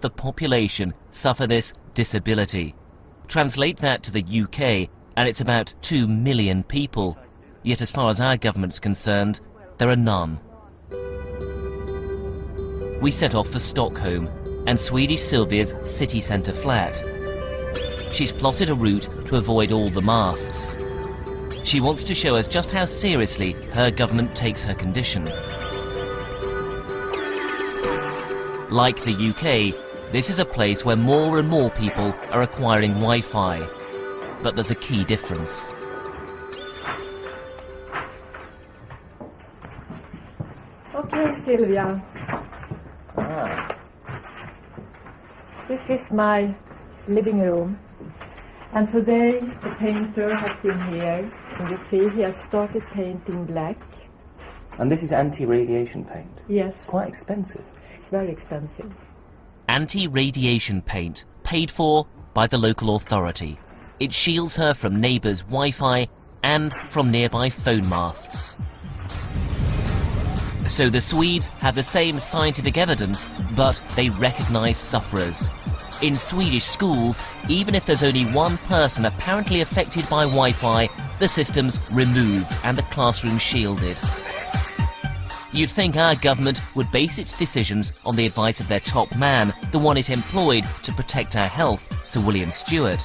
of the population suffer this disability. Translate that to the UK, and it's about 2 million people. Yet as far as our government's concerned, there are none. We set off for Stockholm and Swedish Sylvia's city centre flat. She's plotted a route to avoid all the masts. She wants to show us just how seriously her government takes her condition. Like the UK, this is a place where more and more people are acquiring Wi-Fi. But there's a key difference. Okay, Sylvia. This is my living room. And today the painter has been here. And you see he has started painting black. And this is anti-radiation paint? Yes. It's quite expensive. It's very expensive. Anti-radiation paint, paid for by the local authority. It shields her from neighbours' Wi-Fi and from nearby phone masts. So the Swedes have the same scientific evidence, but they recognise sufferers. In Swedish schools, even if there's only one person apparently affected by Wi-Fi, the system's removed and the classroom shielded. You'd think our government would base its decisions on the advice of their top man, the one it employed to protect our health, Sir William Stewart.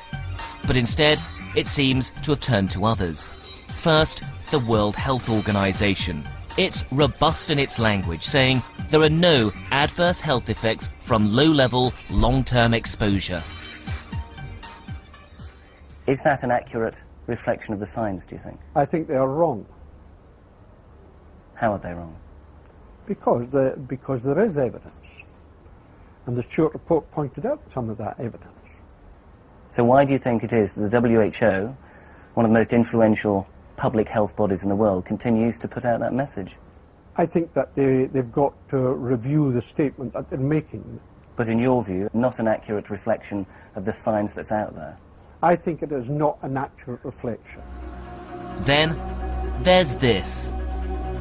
But instead, it seems to have turned to others. First, the World Health Organization. It's robust in its language, saying there are no adverse health effects from low-level, long-term exposure. Is that an accurate reflection of the science, do you think? I think they are wrong. How are they wrong? Because there is evidence. And the Stewart report pointed out some of that evidence. So why do you think it is that the WHO, one of the most influential public health bodies in the world, continues to put out that message? I think that they've got to review the statement that they're making. But in your view, not an accurate reflection of the science that's out there? I think it is not an accurate reflection. Then there's this.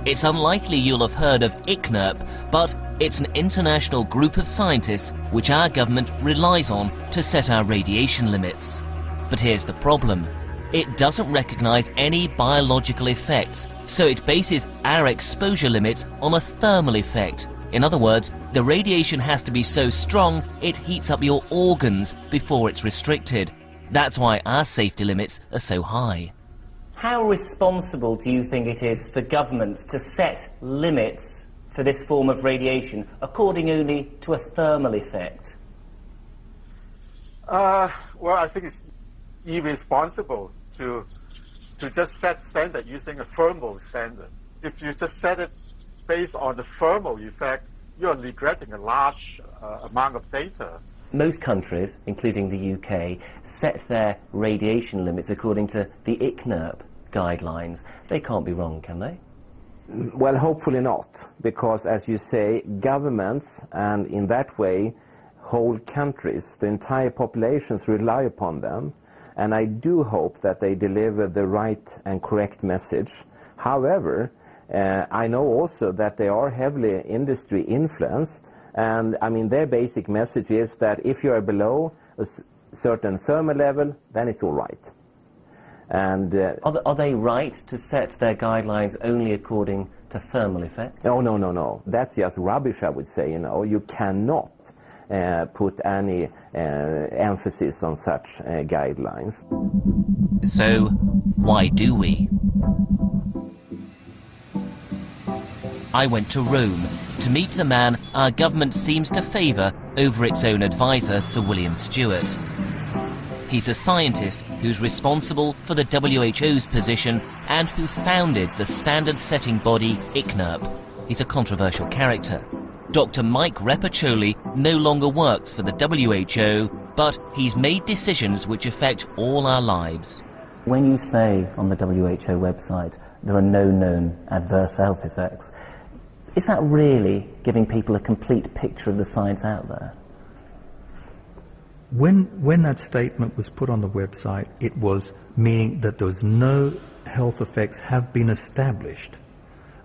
It's unlikely you'll have heard of ICNIRP, but it's an international group of scientists which our government relies on to set our radiation limits. But here's the problem. It doesn't recognise any biological effects, so it bases our exposure limits on a thermal effect. In other words, the radiation has to be so strong it heats up your organs before it's restricted. That's why our safety limits are so high. How responsible do you think it is for governments to set limits for this form of radiation according only to a thermal effect? Well, I think it's irresponsible to just set standard using a thermal standard. If you just set it based on the thermal effect, you're neglecting a large amount of data. Most countries, including the UK, set their radiation limits according to the ICNIRP guidelines. They can't be wrong, can they? Well, hopefully not, because, as you say, governments, and in that way, whole countries, the entire populations rely upon them, and I do hope that they deliver the right and correct message. However, I know also that they are heavily industry influenced, and I mean their basic message is that if you are below a certain thermal level, then it's all right. And are they right to set their guidelines only according to thermal effects? No. That's just rubbish, I would say. You know, you cannot put any emphasis on such guidelines. So, why do we? I went to Rome to meet the man our government seems to favour over its own advisor, Sir William Stewart. He's a scientist who's responsible for the WHO's position and who founded the standard-setting body ICNIRP. He's a controversial character. Dr. Mike Repacholi no longer works for the WHO, but he's made decisions which affect all our lives. When you say on the WHO website there are no known adverse health effects, is that really giving people a complete picture of the science out there? When that statement was put on the website, it was meaning that there was no health effects have been established.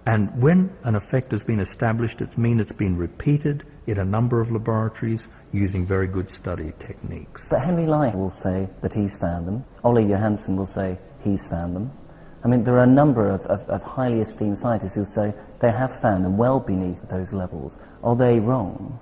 And when an effect has been established, it means it's been repeated, in a number of laboratories using very good study techniques. But Henry Lai will say that he's found them. Ole Johansson will say he's found them. I mean, there are a number of highly esteemed scientists who say they have found them well beneath those levels. Are they wrong?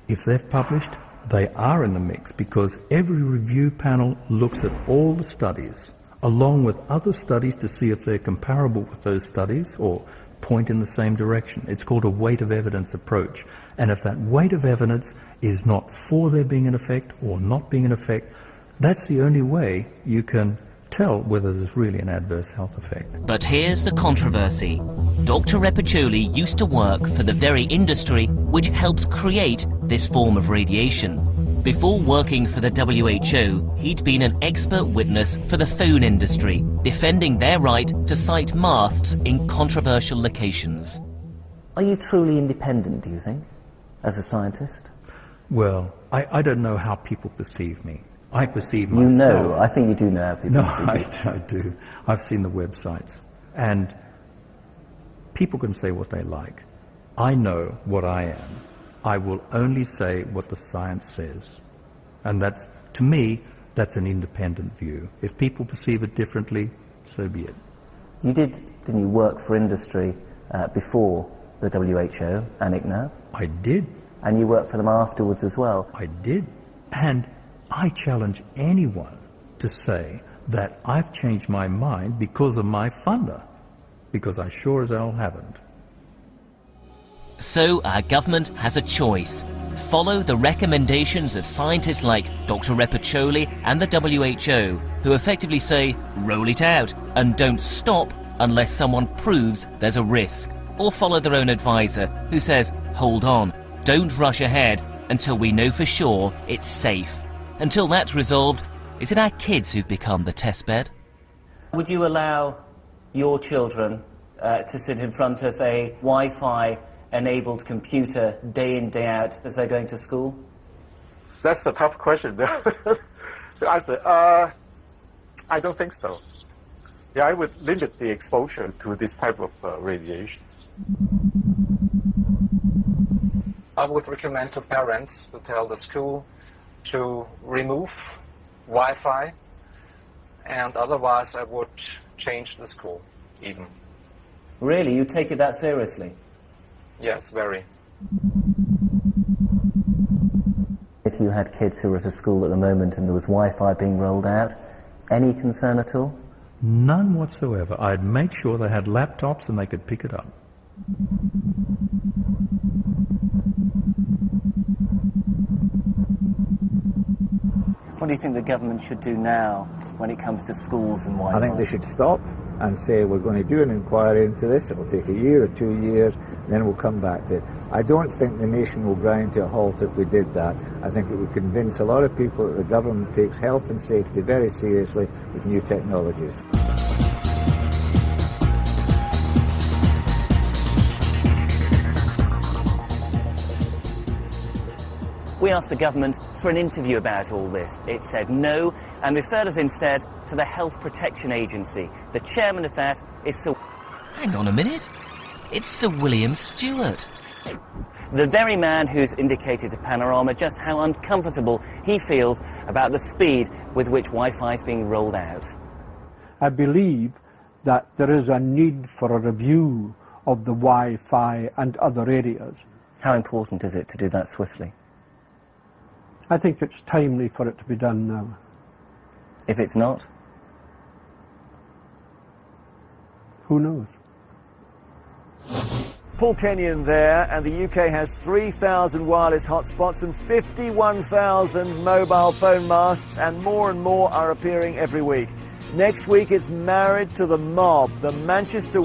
If they've published, they are in the mix, because every review panel looks at all the studies, along with other studies, to see if they're comparable with those studies or point in the same direction. It's called a weight of evidence approach. And if that weight of evidence is not for there being an effect or not being an effect, that's the only way you can tell whether there's really an adverse health effect. But here's the controversy. Dr. Repacholi used to work for the very industry which helps create this form of radiation. Before working for the WHO, he'd been an expert witness for the phone industry, defending their right to site masts in controversial locations. Are you truly independent, do you think, as a scientist? Well, I don't know how people perceive me. I perceive You myself. know, I think you do know how people No, perceive you. I do. I've seen the websites. And people can say what they like. I know what I am. I will only say what the science says. And that's, to me, that's an independent view. If people perceive it differently, so be it. You didn't you, work for industry before the WHO and ICNIRP? I did. And you worked for them afterwards as well? I did. And I challenge anyone to say that I've changed my mind because of my funder, because I sure as hell haven't. So our government has a choice. Follow the recommendations of scientists like Dr. Repacholi and the WHO, who effectively say, roll it out and don't stop unless someone proves there's a risk. Or follow their own advisor, who says, hold on, don't rush ahead until we know for sure it's safe. Until that's resolved, is it our kids who've become the testbed? Would you allow your children to sit in front of a Wi-Fi enabled computer day in, day out as they're going to school? That's the tough question. I said, I don't think so. Yeah, I would limit the exposure to this type of radiation. I would recommend to parents to tell the school to remove Wi-Fi, and otherwise I would change the school even. Really? You take it that seriously? Yes, very. If you had kids who were at a school at the moment and there was Wi-Fi being rolled out, any concern at all? None whatsoever. I'd make sure they had laptops and they could pick it up. What do you think the government should do now when it comes to schools and Wi-Fi? I think they should stop and say we're going to do an inquiry into this. It will take a year or 2 years, then we'll come back to it. I don't think the nation will grind to a halt if we did that. I think it would convince a lot of people that the government takes health and safety very seriously with new technologies. We asked the government for an interview about all this. It said no and referred us instead to the Health Protection Agency. The chairman of that is Sir... Hang on a minute. It's Sir William Stewart. The very man who's indicated to Panorama just how uncomfortable he feels about the speed with which Wi-Fi is being rolled out. I believe that there is a need for a review of the Wi-Fi and other areas. How important is it to do that swiftly? I think it's timely for it to be done now. If it's not? Who knows? Paul Kenyon there, and the UK has 3,000 wireless hotspots and 51,000 mobile phone masts, and more are appearing every week. Next week it's Married to the Mob, the Manchester